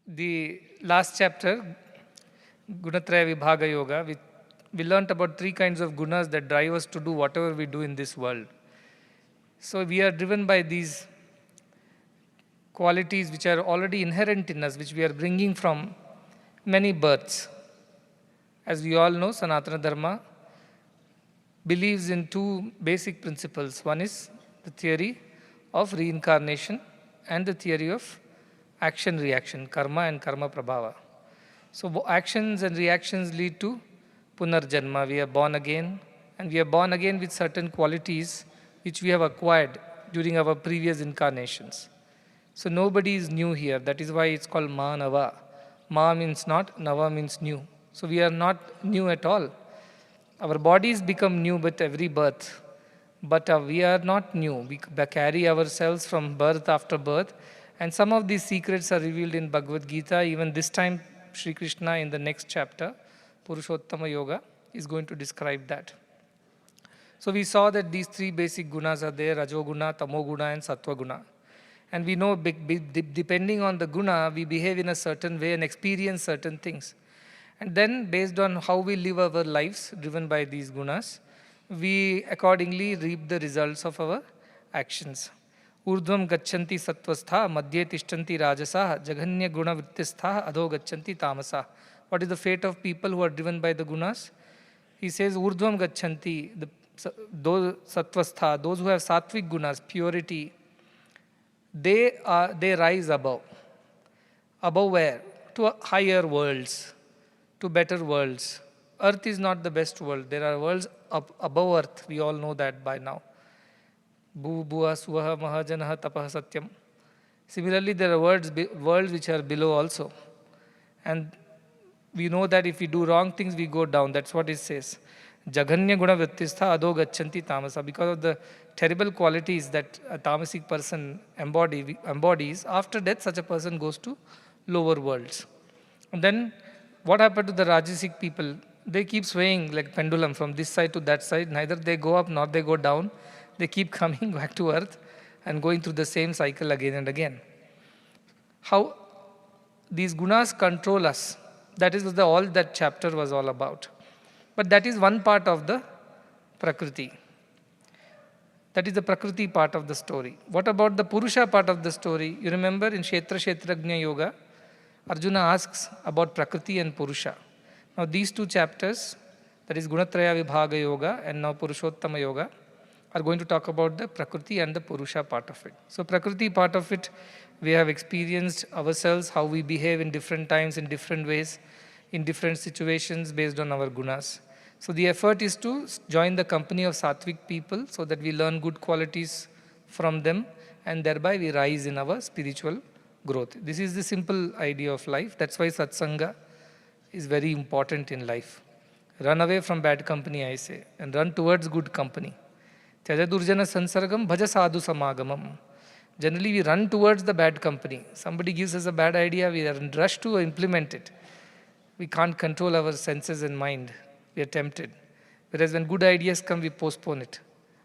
the last chapter, Gunatraya Vibhaga Yoga, we learnt about three kinds of gunas that drive us to do whatever we do in this world. So we are driven by these qualities which are already inherent in us, which we are bringing from many births. As we all know, Sanatana Dharma believes in two basic principles. One is the theory of reincarnation and the theory of action-reaction, karma and karma prabhava. So actions and reactions lead to punarjanma. We are born again, and we are born again with certain qualities which we have acquired during our previous incarnations. So nobody is new here. That is why it's called Manava. Ma means not, Nava means new. So we are not new at all. Our bodies become new with every birth. But we are not new. We carry ourselves from birth after birth. And some of these secrets are revealed in Bhagavad Gita. Even this time, Sri Krishna in the next chapter, Purusottama Yoga, is going to describe that. So we saw that these three basic gunas are there, Rajoguna, Tamoguna and Sattva-guna. And we know depending on the guna, we behave in a certain way and experience certain things. And then based on how we live our lives, driven by these gunas, we accordingly reap the results of our actions. Urdhvam gachanti sattvastha, madhye tishtanti rajasa, jaganya guna vrittistha, adho gachanti tamasa. What is the fate of people who are driven by the gunas? He says, Urdhvam gachanti, those sattvastha, those who have sattvic gunas, purity, they rise above. Above where? To higher worlds, to better worlds. Earth is not the best world. There are worlds above earth. We all know that by now. Bhu, Bhuva, Suvaha, Mahajanaha, Tapaha, Satyam. Similarly, there are worlds which are below also. And we know that if we do wrong things, we go down. That's what it says. Jaganya guna vrittistha adho gachanti tamasa. Because of the terrible qualities that a tamasic person embodies, after death, such a person goes to lower worlds. And then, what happened to the Rajasic people? They keep swaying like pendulum from this side to that side. Neither they go up nor they go down. They keep coming back to earth and going through the same cycle again and again. How these gunas control us. That is what all that chapter was all about. But that is one part of the Prakriti. That is the Prakriti part of the story. What about the Purusha part of the story? You remember in Kshetra Kshetrajna Yoga, Arjuna asks about Prakriti and Purusha. Now these two chapters, that is Gunatraya Vibhaga Yoga and now Purushottama Yoga, are going to talk about the Prakriti and the Purusha part of it. So Prakriti part of it, we have experienced ourselves, how we behave in different times, in different ways, in different situations based on our gunas. So the effort is to join the company of sattvic people so that we learn good qualities from them and thereby we rise in our spiritual growth. This is the simple idea of life. That's why satsanga is very important in life. Run away from bad company, I say, and run towards good company. Tyaja durjana sansargam bhaja sadhu samagamam. Generally, we run towards the bad company. Somebody gives us a bad idea, we are in rush to implement it. We can't control our senses and mind. We are tempted. Whereas when good ideas come, we postpone it.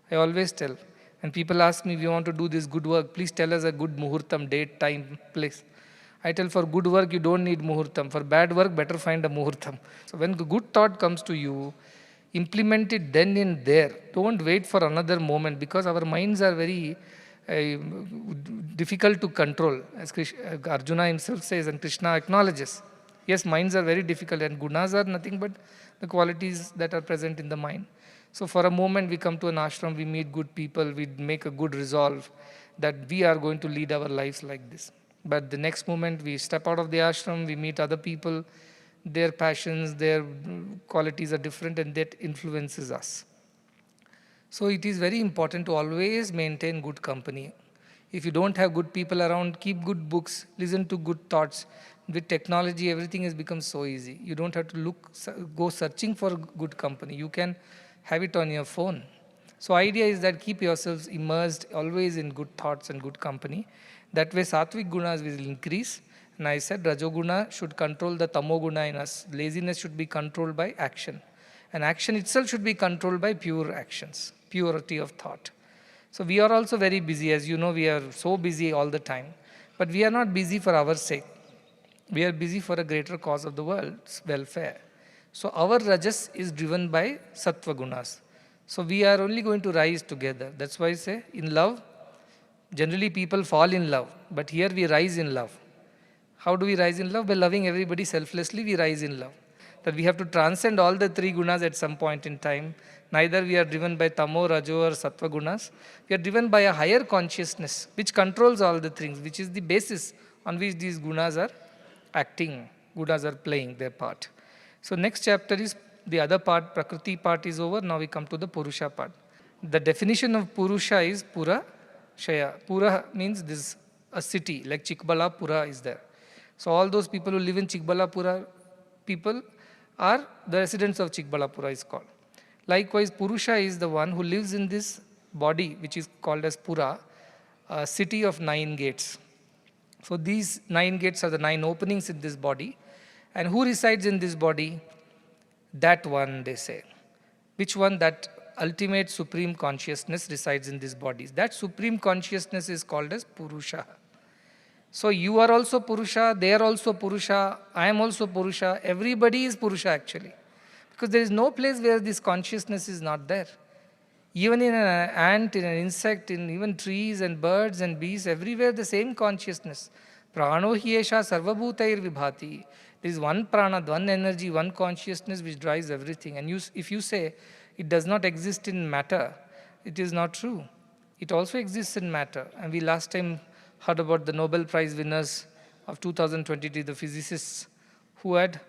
I always tell, when people ask me, we want to do this good work, please tell us a good muhurtam, date, time, place. I tell for good work, you don't need muhurtam. For bad work, better find a muhurtam. So when the good thought comes to you, implement it then and there. Don't wait for another moment because our minds are very difficult to control. As Arjuna himself says and Krishna acknowledges. Yes, minds are very difficult and gunas are nothing but the qualities that are present in the mind. So for a moment we come to an ashram, we meet good people, we make a good resolve that we are going to lead our lives like this. But the next moment we step out of the ashram, we meet other people, their passions, their qualities are different and that influences us. So it is very important to always maintain good company. If you don't have good people around, keep good books, listen to good thoughts. With technology, everything has become so easy. You don't have to go searching for good company. You can have it on your phone. So idea is that keep yourselves immersed always in good thoughts and good company. That way sattvic gunas will increase. And I said Rajoguna should control the Tamoguna in us. Laziness should be controlled by action. And action itself should be controlled by pure actions, purity of thought. So we are also very busy. As you know, we are so busy all the time. But we are not busy for our sake. We are busy for a greater cause of the world's welfare. So our rajas is driven by sattva gunas. So we are only going to rise together. That's why I say in love, generally people fall in love, but here we rise in love. How do we rise in love? By loving everybody selflessly, we rise in love. That we have to transcend all the three gunas at some point in time. Neither we are driven by tamo, rajo or sattva gunas. We are driven by a higher consciousness which controls all the things, which is the basis on which these gunas are acting, gunas are playing their part. So next chapter is the other part, Prakriti part is over. Now we come to the Purusha part. The definition of Purusha is Pura Shaya. Pura means this a city, like Chikbalapura is there. So all those people who live in Chikbalapura, people are the residents of Chikbalapura is called. Likewise, Purusha is the one who lives in this body, which is called as Pura, a city of 9 gates. So these 9 gates are the 9 openings in this body. And who resides in this body? That one, they say. Which one? That ultimate supreme consciousness resides in this body. That supreme consciousness is called as Purusha. So you are also Purusha, they are also Purusha, I am also Purusha. Everybody is Purusha actually. Because there is no place where this consciousness is not there. Even in an ant, in an insect, in even trees and birds and bees, everywhere the same consciousness. Prano hiesha sarvabhutair vibhati. There is one prana, one energy, one consciousness which drives everything. And if you say it does not exist in matter, it is not true. It also exists in matter. And we last time heard about the Nobel Prize winners of 2023, the physicists who had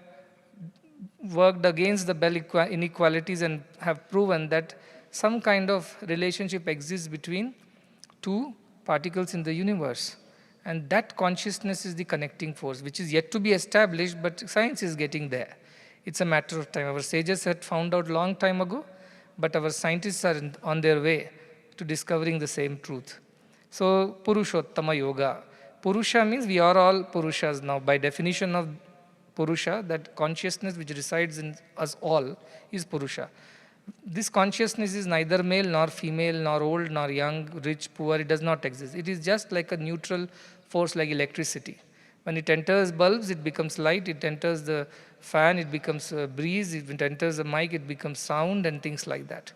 worked against the Bell inequalities and have proven that some kind of relationship exists between two particles in the universe. And that consciousness is the connecting force, which is yet to be established, but science is getting there. It's a matter of time. Our sages had found out long time ago, but our scientists are on their way to discovering the same truth. So, Purusottama Yoga. Purusha means we are all Purushas now. By definition of Purusha, that consciousness which resides in us all is Purusha. This consciousness is neither male nor female, nor old nor young, rich, poor. It does not exist. It is just like a neutral force like electricity. When it enters bulbs, it becomes light. It enters the fan, it becomes a breeze. If it enters the mic, it becomes sound and things like that.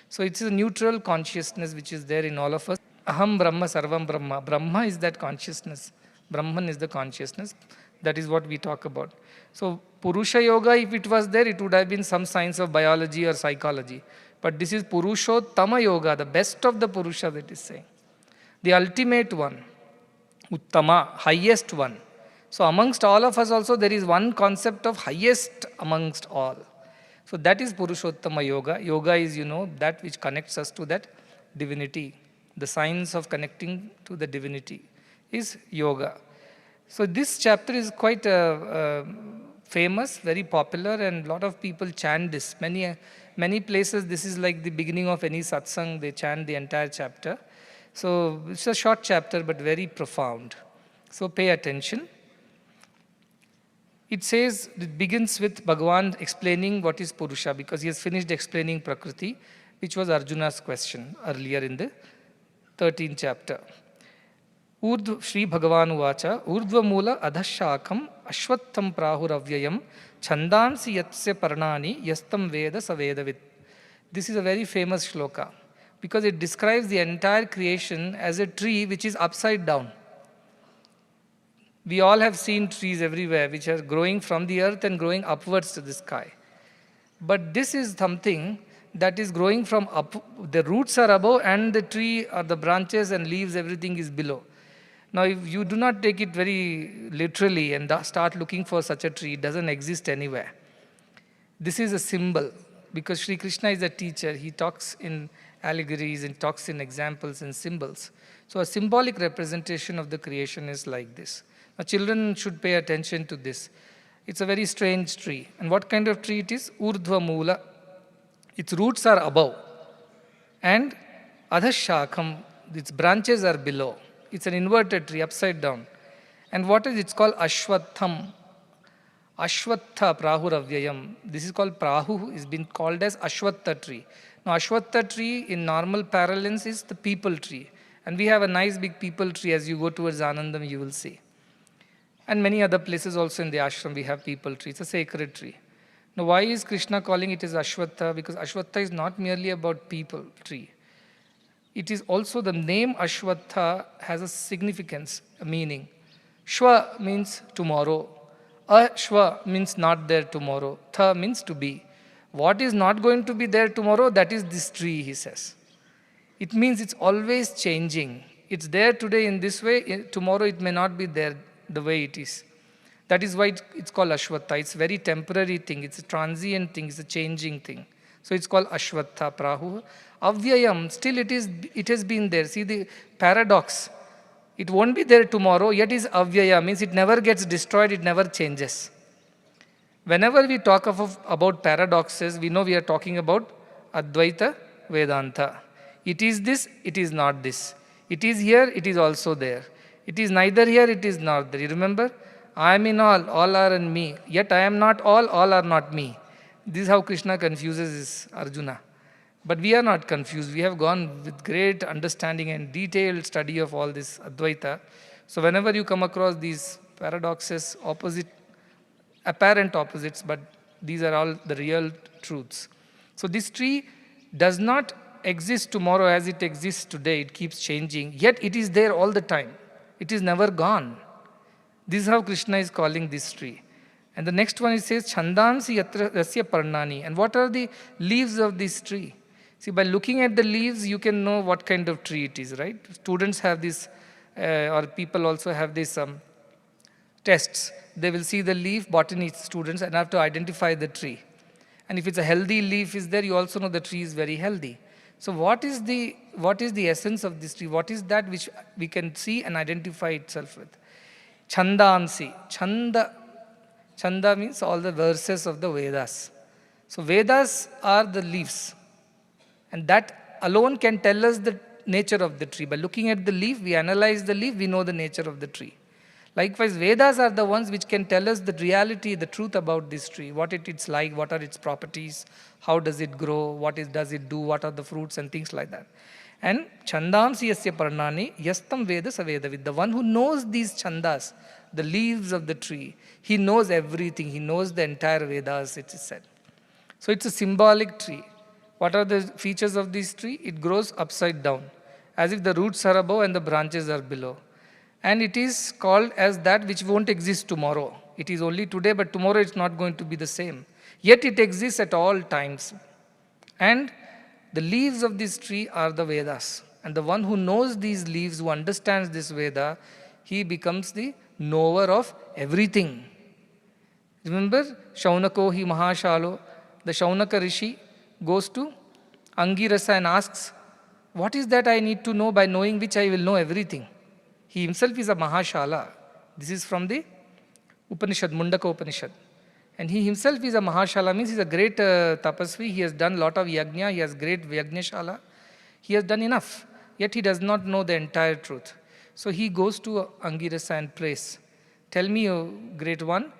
So it's a neutral consciousness which is there in all of us. Aham Brahma Sarvam Brahma. Brahma is that consciousness. Brahman is the consciousness. That is what we talk about. So Purusha Yoga, if it was there, it would have been some science of biology or psychology. But this is Purushottama Yoga, the best of the Purusha that is saying. The ultimate one. Uttama, highest one. So amongst all of us also, there is one concept of highest amongst all. So that is Purushottama Yoga. Yoga is, that which connects us to that divinity. The science of connecting to the divinity is yoga. So this chapter is quite famous, very popular, and a lot of people chant this. Many places, this is like the beginning of any satsang, they chant the entire chapter. So it's a short chapter, but very profound. So pay attention. It says, it begins with Bhagavan explaining what is Purusha, because he has finished explaining Prakriti, which was Arjuna's question earlier in the 13th chapter. Shri Bhagavan Uvacha, Urdhva Mula Adhashakam Ashwattham Prahuravyayam Chandansi Yatsya Parnani Yastam Veda Savedavit. This is a very famous shloka because it describes the entire creation as a tree which is upside down. We all have seen trees everywhere which are growing from the earth and growing upwards to the sky. But this is something that is growing from up, the roots are above and the tree or the branches and leaves, everything is below. Now, if you do not take it very literally and start looking for such a tree, it doesn't exist anywhere. This is a symbol because Sri Krishna is a teacher. He talks in allegories and talks in examples and symbols. So a symbolic representation of the creation is like this. Now, children should pay attention to this. It's a very strange tree. And what kind of tree it is? Urdhva Mula. Its roots are above. And Adhashakam, its branches are below. It's an inverted tree, upside down. And what is it? It's called Ashwatham. Ashwatha Prahuravyayam. This is called Prahu, is been called as Ashwatha tree. Now Ashwatha tree in normal parlance is the people tree. And we have a nice big people tree as you go towards Anandam, you will see. And many other places also in the ashram we have people tree. It's a sacred tree. Now why is Krishna calling it as Ashwatha? Because Ashwatha is not merely about people tree. It is also the name Ashwatha has a significance, a meaning. Shwa means tomorrow. Ashwa means not there tomorrow. Tha means to be. What is not going to be there tomorrow? That is this tree, he says. It means it's always changing. It's there today in this way, tomorrow it may not be there the way it is. That is why it's called Ashwatha. It's a very temporary thing. It's a transient thing. It's a changing thing. So it's called Ashwatha Prahu. Avyayam, still it has been there. See the paradox. It won't be there tomorrow, yet is Avyaya, means it never gets destroyed, it never changes. Whenever we talk about paradoxes, we know we are talking about Advaita Vedanta. It is this, it is not this. It is here, it is also there. It is neither here, it is not there. You remember? I am in all are in me. Yet I am not all are not me. This is how Krishna confuses Arjuna. But we are not confused. We have gone with great understanding and detailed study of all this Advaita. So whenever you come across these paradoxes, apparent opposites, but these are all the real truths. So this tree does not exist tomorrow as it exists today. It keeps changing. Yet it is there all the time. It is never gone. This is how Krishna is calling this tree. And the next one, it says, Chandansi yatra rasya parnani. And what are the leaves of this tree? See, by looking at the leaves, you can know what kind of tree it is, right? Students have this, or people also have these tests. They will see the leaf, botany students, and have to identify the tree. And if it's a healthy leaf is there, you also know the tree is very healthy. So what is the essence of this tree? What is that which we can see and identify itself with? Chandansi. Chanda means all the verses of the Vedas. So Vedas are the leaves. And that alone can tell us the nature of the tree. By looking at the leaf, we analyze the leaf, we know the nature of the tree. Likewise, Vedas are the ones which can tell us the reality, the truth about this tree. What it's like, what are its properties, how does it grow, does it do, what are the fruits and things like that. And Chandamsi yasya parnani yastam veda savedavid. The one who knows these chandas, the leaves of the tree, he knows everything. He knows the entire Vedas, it is said. So it's a symbolic tree. What are the features of this tree? It grows upside down, as if the roots are above and the branches are below. And it is called as that which won't exist tomorrow. It is only today, but tomorrow it's not going to be the same. Yet it exists at all times. And the leaves of this tree are the Vedas. And the one who knows these leaves, who understands this Veda, he becomes the knower of everything. Remember, Shaunako hi Mahashalo, the Shaunaka Rishi goes to Angirasa and asks, what is that I need to know by knowing which I will know everything? He himself is a Mahashala. This is from the Upanishad, Mundaka Upanishad. And he himself is a Mahashala, means he's a great tapasvi. He has done a lot of yajna. He has great yajnashala. He has done enough. Yet he does not know the entire truth. So he goes to Angirasa and prays. Tell me, O great one,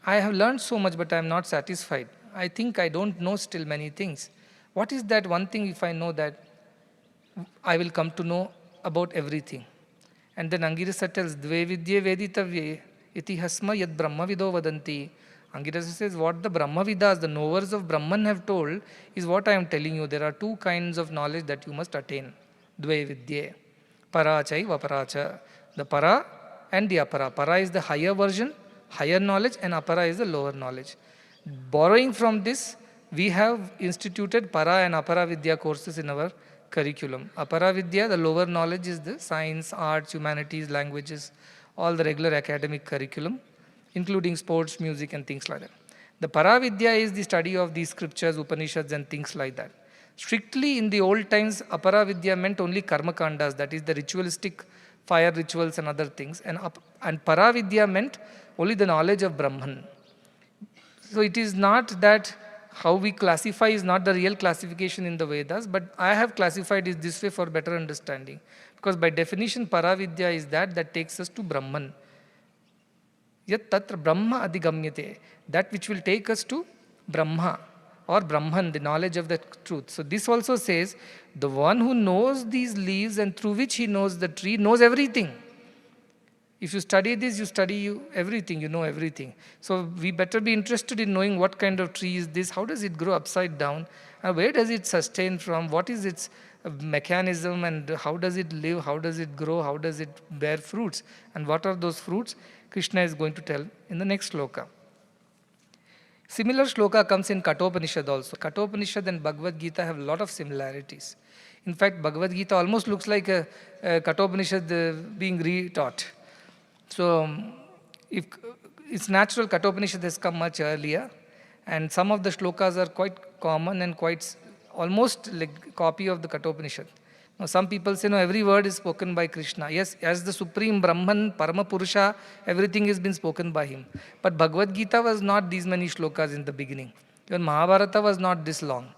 I have learned so much, but I am not satisfied. I think I don't know still many things. What is that one thing if I know that I will come to know about everything? And then Angirasa tells, Dve vidye veditavye iti hasma yad brahma vido vadanti. Angirasa says, what the Brahmavidas, the knowers of Brahman have told is what I am telling you. There are two kinds of knowledge that you must attain. Dve vidye. Parachai vaparacha. The para and the apara. Para is the higher version, higher knowledge, and apara is the lower knowledge. Borrowing from this, we have instituted para and apara vidya courses in our curriculum. Apara vidya, the lower knowledge, is the science, arts, humanities, languages, all the regular academic curriculum, including sports, music, and things like that. The Paravidya is the study of these scriptures, Upanishads, and things like that. Strictly in the old times, Aparavidya meant only karma kandas, that is the ritualistic fire rituals and other things. And Paravidya meant only the knowledge of Brahman. So it is not that how we classify is not the real classification in the Vedas, but I have classified it this way for better understanding. Because by definition, Paravidya is that takes us to Brahman. Yat tatra Brahma adigamyate, that which will take us to Brahma or Brahman, the knowledge of the truth. So this also says, the one who knows these leaves and through which he knows the tree knows everything. If you study this, you study everything, you know everything. So we better be interested in knowing what kind of tree is this, how does it grow upside down, and where does it sustain from, what is its mechanism, and how does it live, how does it grow, how does it bear fruits, and what are those fruits? Krishna is going to tell in the next shloka. Similar shloka comes in Kathopanishad also. Kathopanishad and Bhagavad Gita have a lot of similarities. In fact, Bhagavad Gita almost looks like a Kathopanishad being retaught. So, if it's natural, Kathopanishad has come much earlier, and some of the shlokas are quite common and quite almost like copy of the Kathopanishad. Now, some people say, no, every word is spoken by Krishna. Yes, as the Supreme Brahman, Parama Purusha, everything has been spoken by him. But Bhagavad Gita was not these many shlokas in the beginning. Even Mahabharata was not this long.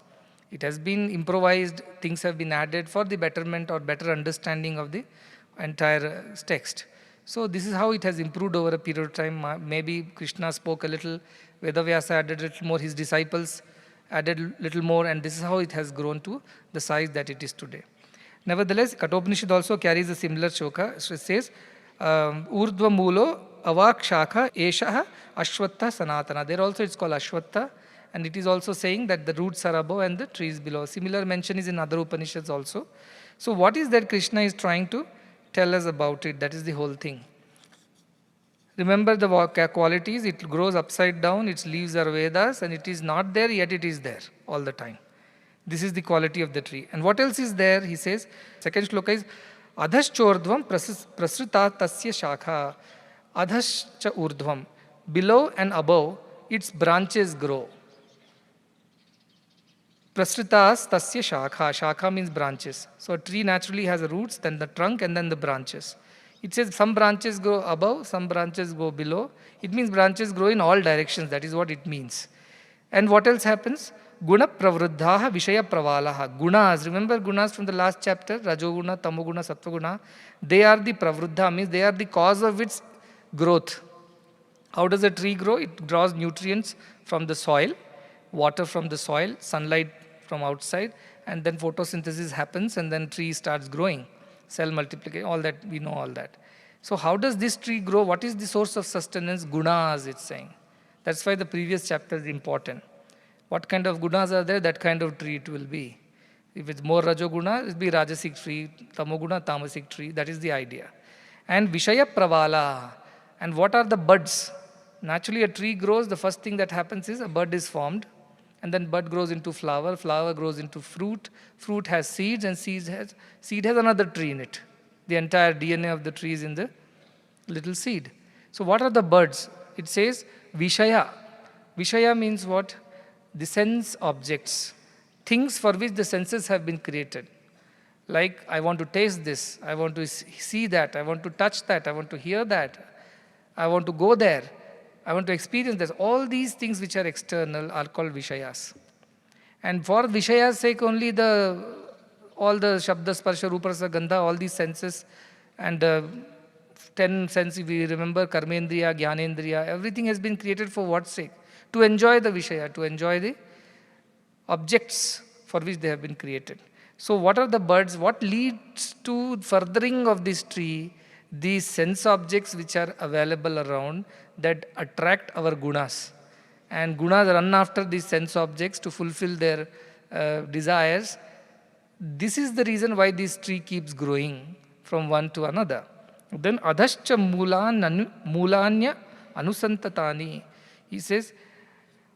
It has been improvised, things have been added for the betterment or better understanding of the entire text. So this is how it has improved over a period of time. Maybe Krishna spoke a little, Vedavyasa added a little more, his disciples added a little more, and this is how it has grown to the size that it is today. Nevertheless, Kathopanishad also carries a similar shloka. It says, Urdhva Mulo Avak Shakha Eshaha Ashwattha Sanatana. There also it's called Ashwattha, and it is also saying that the roots are above and the trees below. Similar mention is in other Upanishads also. So what is that Krishna is trying to tell us about it? That is the whole thing. Remember the qualities, it grows upside down, its leaves are Vedas, and it is not there, yet it is there all the time. This is the quality of the tree. And what else is there? He says, second shloka is, Adhaschordhvam prasrita tasya shakha. Adhascha urdhvam. Below and above, its branches grow. Prasritas tasya shakha. Shakha means branches. So a tree naturally has roots, then the trunk, and then the branches. It says some branches go above, some branches go below. It means branches grow in all directions. That is what it means. And what else happens? Guna pravruddhaha vishaya pravalaha. Gunas, remember gunas from the last chapter? Rajoguna, Tamoguna, Sattva-guna. They are the pravruddha, means they are the cause of its growth. How does a tree grow? It draws nutrients from the soil, water from the soil, sunlight from outside, and then photosynthesis happens, and then tree starts growing. Cell multiplication, all that, we know all that. So how does this tree grow? What is the source of sustenance? Gunas, it's saying. That's why the previous chapter is important. What kind of gunas are there? That kind of tree it will be. If it's more rajoguna, it will be rajasic tree, tamoguna, tamasic tree. That is the idea. And vishaya pravala. And what are the buds? Naturally, a tree grows, the first thing that happens is a bud is formed, and then bud grows into flower, flower grows into fruit, fruit has seeds, and seed has another tree in it. The entire DNA of the tree is in the little seed. So what are the buds? It says Vishaya. Vishaya means what? The sense objects. Things for which the senses have been created. Like, I want to taste this, I want to see that, I want to touch that, I want to hear that, I want to go there, I want to experience this. All these things which are external are called Vishayas. And for Vishaya's sake only all the Shabda, Sparsha, Rupa, Rasa, Gandha, all these senses and 10 senses, we remember Karmendriya, Jnanendriya, everything has been created for what sake? To enjoy the Vishaya, to enjoy the objects for which they have been created. So what are the buds? What leads to furthering of this tree? These sense objects which are available around that attract our gunas. And gunas run after these sense objects to fulfill their desires. This is the reason why this tree keeps growing from one to another. Then adhascha mulanya anusantatani. He says,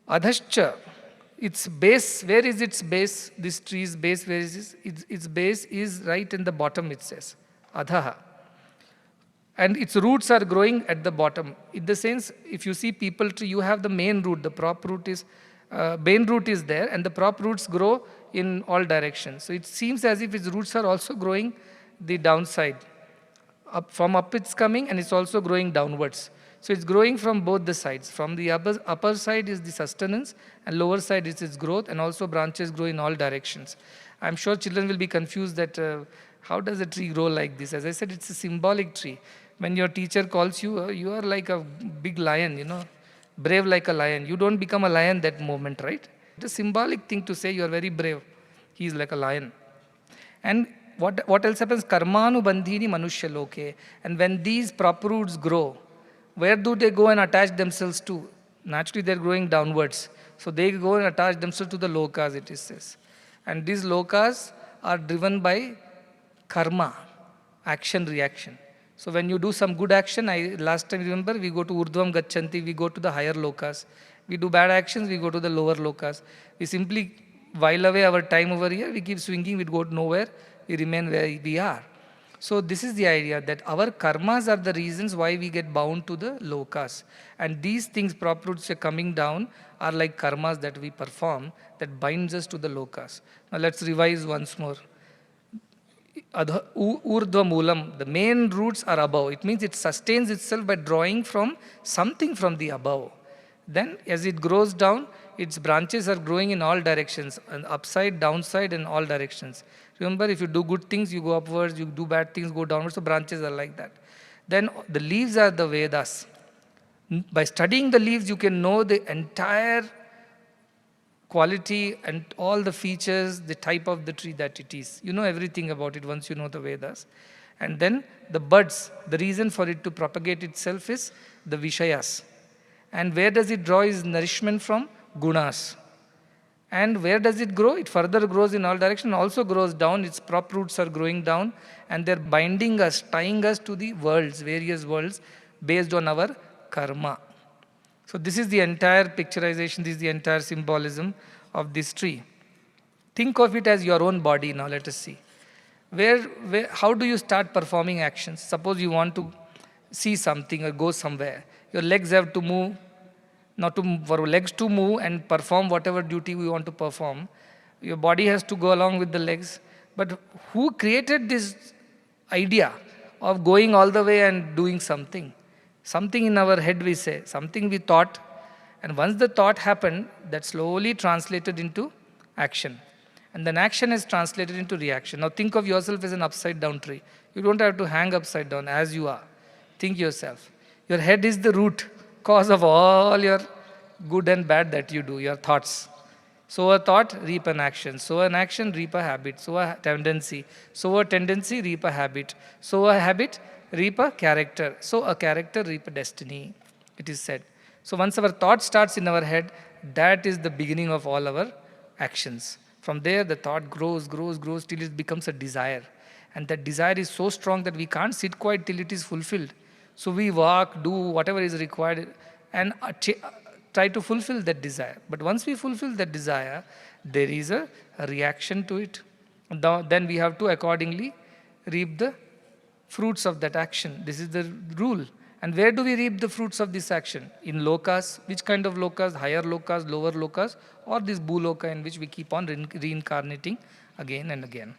adhascha, its base, where is its base? This tree's base, where is it? Its base is right in the bottom, it says. Adhaha. And its roots are growing at the bottom. In the sense, if you see people tree, you have the main root, the prop root is, main root is there, and the prop roots grow in all directions. So it seems as if its roots are also growing the downside. From up it's coming, and it's also growing downwards. So it's growing from both the sides. From the upper side is the sustenance, and lower side is its growth, and also branches grow in all directions. I'm sure children will be confused that how does a tree grow like this? As I said, it's a symbolic tree. When your teacher calls you, you are like a big lion, brave like a lion. You don't become a lion that moment, right? It's a symbolic thing to say you are very brave. He is like a lion. And what else happens? Karmanu bandhini manushya loke. And when these proper roots grow, where do they go and attach themselves to? Naturally, they're growing downwards. So they go and attach themselves to the lokas, it is says. And these lokas are driven by karma, action, reaction. So when you do some good action, last time remember, we go to urdhvam gacchanti, we go to the higher lokas. We do bad actions, we go to the lower lokas. We simply while away our time over here, we keep swinging, we go nowhere, we remain where we are. So this is the idea that our karmas are the reasons why we get bound to the lokas. And these things, proper roots are coming down, are like karmas that we perform that binds us to the lokas. Now let's revise once more. Urdhva moolam, the main roots are above. It means it sustains itself by drawing from something from the above. Then as it grows down, its branches are growing in all directions, and upside, downside, and all directions. Remember, if you do good things, you go upwards, you do bad things, go downwards, so branches are like that. Then the leaves are the Vedas. By studying the leaves, you can know the entire quality and all the features, the type of the tree that it is. You know everything about it once you know the Vedas. And then the buds, the reason for it to propagate itself is the Vishayas. And where does it draw its nourishment from? Gunas. And where does it grow? It further grows in all directions, also grows down. Its prop roots are growing down, and they're binding us, tying us to the worlds, various worlds, based on our karma. So this is the entire picturization, this is the entire symbolism of this tree. Think of it as your own body now, let us see. How do you start performing actions? Suppose you want to see something or go somewhere. Your legs have to move. Now for legs to move and perform whatever duty we want to perform, your body has to go along with the legs. But who created this idea of going all the way and doing something? Something in our head we say, something we thought, and once the thought happened, that slowly translated into action. And then action is translated into reaction. Now think of yourself as an upside down tree. You don't have to hang upside down as you are. Think yourself. Your head is the root cause of all your good and bad that you do, your thoughts. Sow a thought, reap an action. Sow an action, reap a habit. Sow a tendency. Sow a tendency, reap a habit. Sow a habit, reap a character. Sow a character, reap a destiny. It is said. So once our thought starts in our head, that is the beginning of all our actions. From there, the thought grows till it becomes a desire. And that desire is so strong that we can't sit quiet till it is fulfilled. So we walk, do whatever is required, and try to fulfill that desire. But once we fulfill that desire, there is a reaction to it. Then we have to accordingly reap the fruits of that action. This is the rule. And where do we reap the fruits of this action? In lokas. Which kind of lokas? Higher lokas, lower lokas, or this bhuloka in which we keep on reincarnating again and again.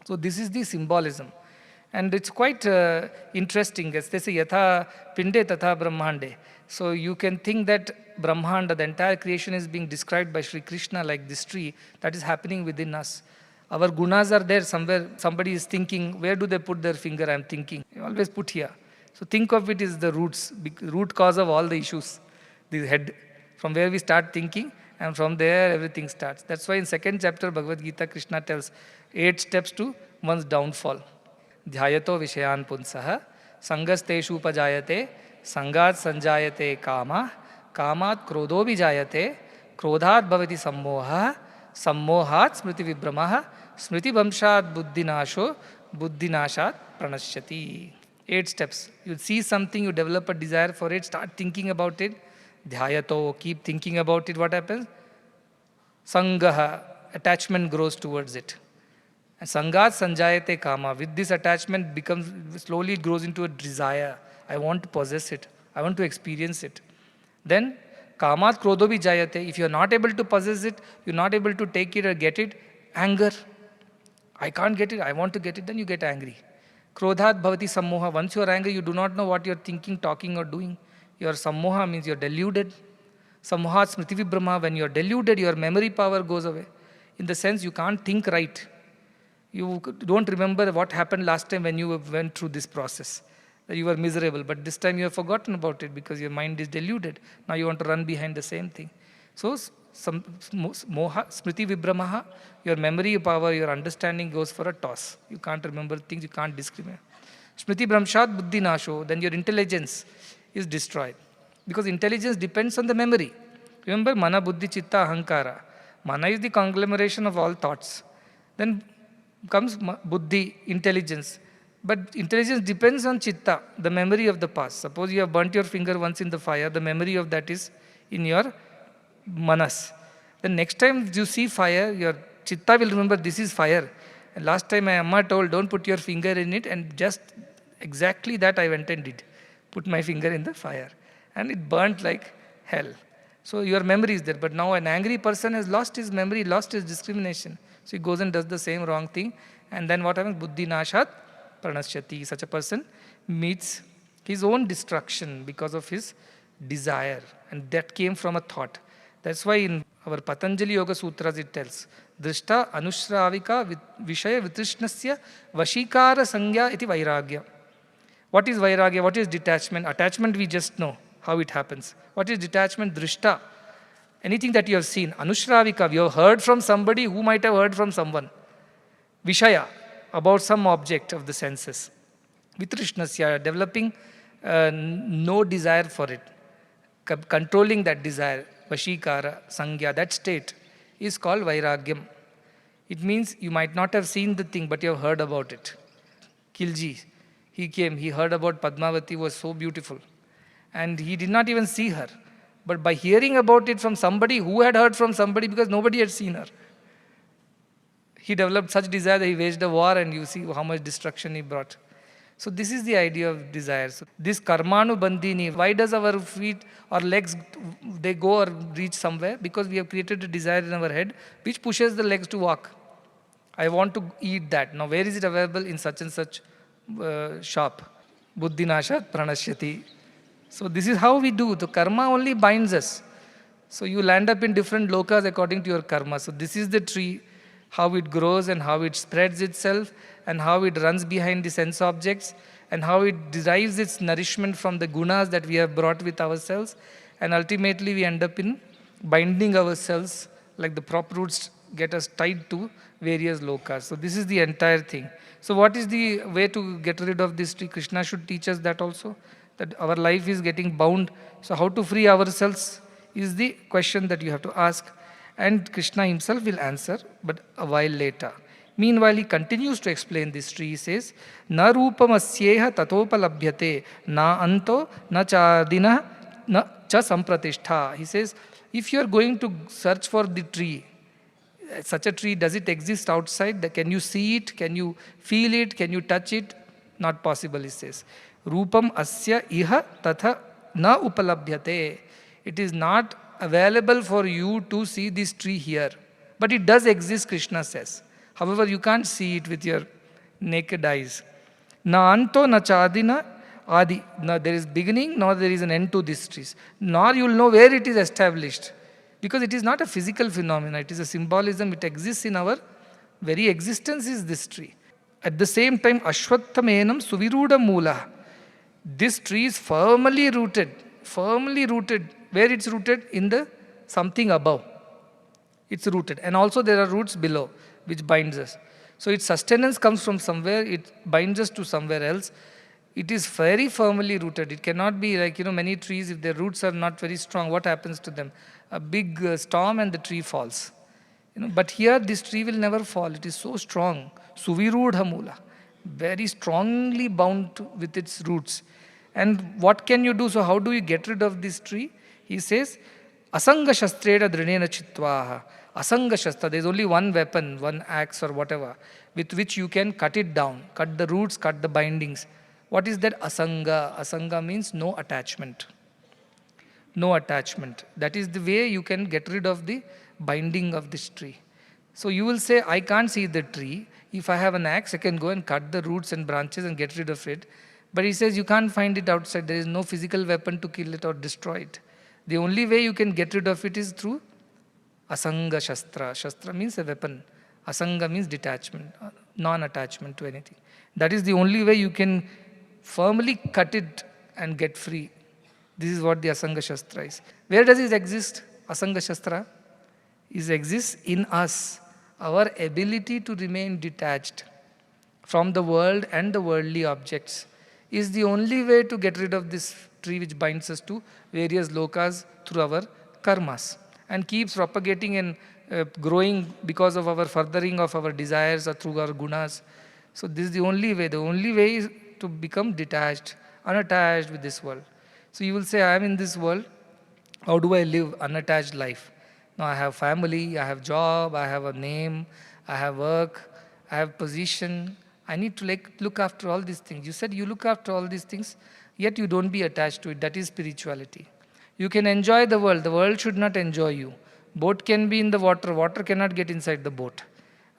So this is the symbolism. And it's quite interesting, as they say, yatha pinde tatha brahmande. So you can think that Brahmanda, the entire creation, is being described by Sri Krishna like this tree that is happening within us. Our gunas are there somewhere. Somebody is thinking, where do they put their finger? I'm thinking. You always put here. So think of it as the root cause of all the issues. The head, from where we start thinking, and from there everything starts. That's why in second chapter Bhagavad Gita, Krishna tells 8 steps to one's downfall. Dhyayato vishayan punsaha, sangasteshu upajayate, sangat sanjayate kama, kamat krodho vijayate, krodhat bhavati sammoha, sammohat smriti vibramaha, smriti vamshat buddhinasho, buddhinashat pranashyati. 8 steps. You see something, you develop a desire for it, start thinking about it. Dhyayato, keep thinking about it, what happens? Sangaha, attachment grows towards it. And sangat sanjayate kama. With this attachment slowly grows into a desire. I want to possess it. I want to experience it. Then kamat krodho vijayate. If you are not able to possess it, you are not able to take it or get it, anger. I can't get it, I want to get it, then you get angry. Krodhat bhavati sammoha. Once you are angry, you do not know what you are thinking, talking or doing. Your sammoha means you are deluded. Sammohat smriti vibrama. When you are deluded, your memory power goes away. In the sense you can't think right. You don't remember what happened last time when you went through this process. You were miserable, but this time you have forgotten about it because your mind is deluded. Now you want to run behind the same thing. So, moha, smriti vibramaha, your memory power, your understanding goes for a toss. You can't remember things, you can't discriminate. Smriti Brahmshat Buddhi Nasho, then your intelligence is destroyed. Because intelligence depends on the memory. Remember, Mana Buddhi Chitta Ahankara. Mana is the conglomeration of all thoughts. Then comes Buddhi, intelligence. But intelligence depends on Chitta, the memory of the past. Suppose you have burnt your finger once in the fire, the memory of that is in your Manas. The next time you see fire, your Chitta will remember this is fire. And last time my Amma told, don't put your finger in it, and just exactly that I went and did. Put my finger in the fire. And it burnt like hell. So your memory is there. But now an angry person has lost his memory, lost his discrimination. So he goes and does the same wrong thing. And then what happens? Buddhi nashat pranashyati. Such a person meets his own destruction because of his desire. And that came from a thought. That's why in our Patanjali Yoga Sutras it tells, Drishta anushravika vishaya vitrishnasya vashikara sangya iti vairagya. What is vairagya? What is detachment? Attachment we just know how it happens. What is detachment? Drishta. Anything that you have seen. Anushravika, you have heard from somebody who might have heard from someone. Vishaya, about some object of the senses. Vitrishnasya, developing no desire for it. Controlling that desire. Vashikara, Sangya, that state is called Vairagyam. It means you might not have seen the thing, but you have heard about it. Khilji, he came, he heard about Padmavati was so beautiful. And he did not even see her. But by hearing about it from somebody who had heard from somebody, because nobody had seen her, he developed such desire that he waged a war, and you see how much destruction he brought. So this is the idea of desire. So this karmanu bandhini, why does our feet or legs, they go or reach somewhere? Because we have created a desire in our head which pushes the legs to walk. I want to eat that. Now where is it available? In such and such shop. Buddhi nashat pranashyati. So this is how we do. The karma only binds us. So you land up in different lokas according to your karma. So this is the tree, how it grows and how it spreads itself, and how it runs behind the sense objects, and how it derives its nourishment from the gunas that we have brought with ourselves, and ultimately we end up in binding ourselves, like the prop roots get us tied to various lokas. So this is the entire thing. So what is the way to get rid of this tree? Krishna should teach us that also, that our life is getting bound. So how to free ourselves is the question that you have to ask. And Krishna himself will answer, but a while later. Meanwhile, he continues to explain this tree. He says, Na rupam asyeha tatopalabhyate, na anto, na chadina, na cha sampratishtha. He says, if you are going to search for the tree, such a tree, does it exist outside? Can you see it? Can you feel it? Can you touch it? Not possible, he says. Rupam asya iha tatha na upalabhyate. It is not available for you to see this tree here. But it does exist, Krishna says. However, you can't see it with your naked eyes. Na anto na chadina adi. No, there is beginning, nor there is an end to these trees. Nor you will know where it is established. Because it is not a physical phenomenon. It is a symbolism. It exists in our very existence is this tree. At the same time, Ashwattamenam suviruda mula. This tree is firmly rooted. Firmly rooted. Where it's rooted? In the something above. It's rooted. And also there are roots below, which binds us. So its sustenance comes from somewhere. It binds us to somewhere else. It is very firmly rooted. It cannot be like, many trees, if their roots are not very strong, what happens to them? A big storm and the tree falls. But here this tree will never fall. It is so strong. Suvirudha mula. Very strongly bound with its roots. And what can you do? So how do you get rid of this tree? He says, Asanga shastreda drinena chitvaha. Asanga shastra, there is only one weapon, one axe or whatever, with which you can cut it down, cut the roots, cut the bindings. What is that asanga? Asanga means no attachment. No attachment. That is the way you can get rid of the binding of this tree. So you will say, I can't see the tree. If I have an axe, I can go and cut the roots and branches and get rid of it. But he says you can't find it outside. There is no physical weapon to kill it or destroy it. The only way you can get rid of it is through asanga shastra. Shastra means a weapon. Asanga means detachment, non-attachment to anything. That is the only way you can firmly cut it and get free. This is what the asanga shastra is. Where does it exist? Asanga Shastra, exists in us. Our ability to remain detached from the world and the worldly objects is the only way to get rid of this tree which binds us to various lokas through our karmas and keeps propagating and growing because of our furthering of our desires or through our gunas. So this is the only way. The only way is to become detached, unattached with this world. So you will say, I am in this world. How do I live unattached life? Now I have family, I have job, I have a name, I have work, I have position. I need to look after all these things. You said you look after all these things, yet you don't be attached to it. That is spirituality. You can enjoy the world. The world should not enjoy you. Boat can be in the water. Water cannot get inside the boat.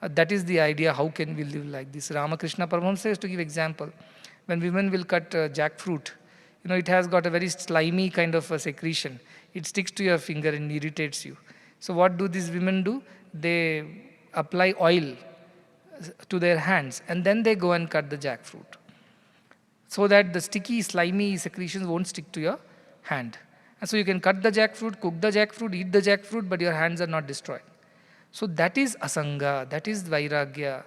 That is the idea. How can we live like this? Ramakrishna Paramahamsa used to give example. When women will cut jackfruit, it has got a very slimy kind of a secretion. It sticks to your finger and irritates you. So what do these women do? They apply oil to their hands and then they go and cut the jackfruit so that the sticky, slimy secretions won't stick to your hand. And so you can cut the jackfruit, cook the jackfruit, eat the jackfruit, but your hands are not destroyed. So that is asanga, that is vairagya.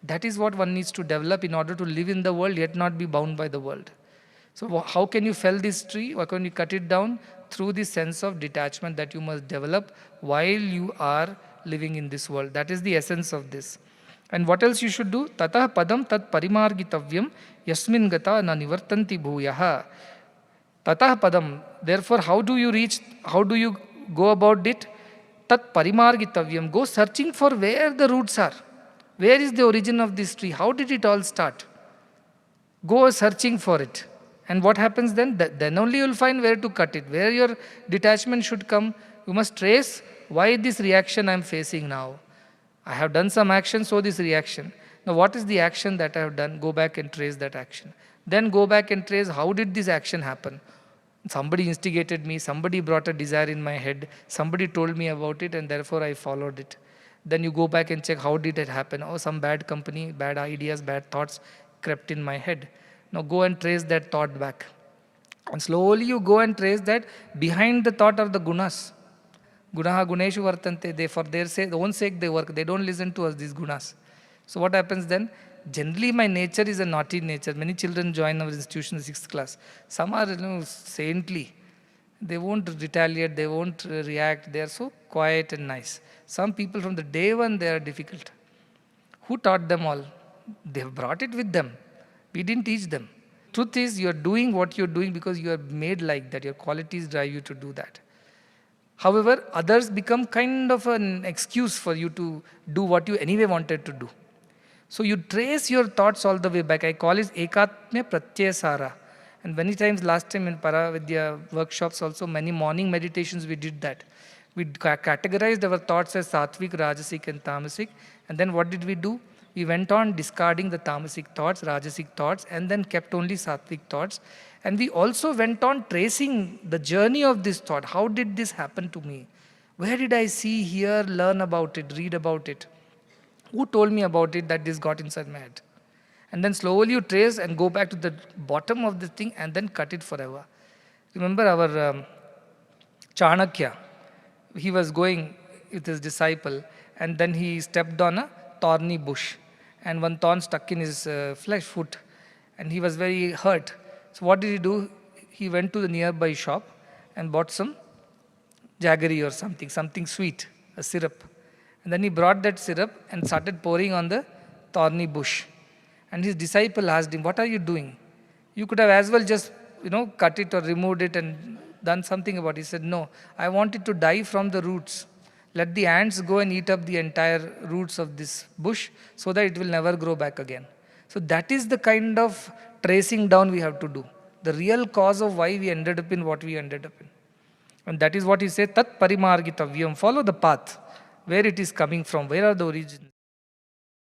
That is what one needs to develop in order to live in the world yet not be bound by the world. So how can you fell this tree? How can you cut it down? Through the sense of detachment that you must develop while you are living in this world. That is the essence of this. And what else you should do? Tatah padam tat parimargitavyam yasmin gata na nivartanti bhuyaha. Tatah padam. Therefore, how do you go about it? Tat parimargitavyam. Go searching for where the roots are. Where is the origin of this tree? How did it all start? Go searching for it. And what happens then? Then only you will find where to cut it. Where your detachment should come. You must trace why this reaction I am facing now. I have done some action, so this reaction. Now what is the action that I have done? Go back and trace that action. Then go back and trace how did this action happen. Somebody instigated me, somebody brought a desire in my head, somebody told me about it and therefore I followed it. Then you go back and check how did it happen. Oh, some bad company, bad ideas, bad thoughts crept in my head. Now go and trace that thought back. And slowly you go and trace that behind the thought are the gunas. Gunaha guneshu vartante. They for their own sake they work. They don't listen to us, these gunas. So what happens then? Generally my nature is a naughty nature. Many children join our institution in 6th class. Some are saintly. They won't retaliate, they won't react. They are so quiet and nice. Some people from the day one they are difficult. Who taught them all? They have brought it with them. We didn't teach them. Truth is you are doing what you are doing because you are made like that. Your qualities drive you to do that. However, others become kind of an excuse for you to do what you anyway wanted to do. So you trace your thoughts all the way back. I call it ekatmya pratyasara. And many times last time in Paravidya workshops also, many morning meditations we did that. We categorized our thoughts as sattvic, rajasic and tamasic. And then what did we do? We went on discarding the tamasic thoughts, rajasic thoughts, and then kept only sattvic thoughts. And we also went on tracing the journey of this thought. How did this happen to me? Where did I see, hear, learn about it, read about it? Who told me about it that this got inside my head? And then slowly you trace and go back to the bottom of the thing and then cut it forever. Remember our Chanakya, he was going with his disciple and then he stepped on a thorny bush and one thorn stuck in his flesh foot and he was very hurt. So what did he do? He went to the nearby shop and bought some jaggery or something sweet, a syrup. And then he brought that syrup and started pouring on the thorny bush. And his disciple asked him, what are you doing? You could have as well just, cut it or removed it and done something about it. He said, no, I want it to die from the roots. Let the ants go and eat up the entire roots of this bush so that it will never grow back again. So that is the kind of tracing down we have to do. The real cause of why we ended up in what we ended up in. And that is what he said, tat parimargitavyam. Follow the path. Where it is coming from. Where are the origins?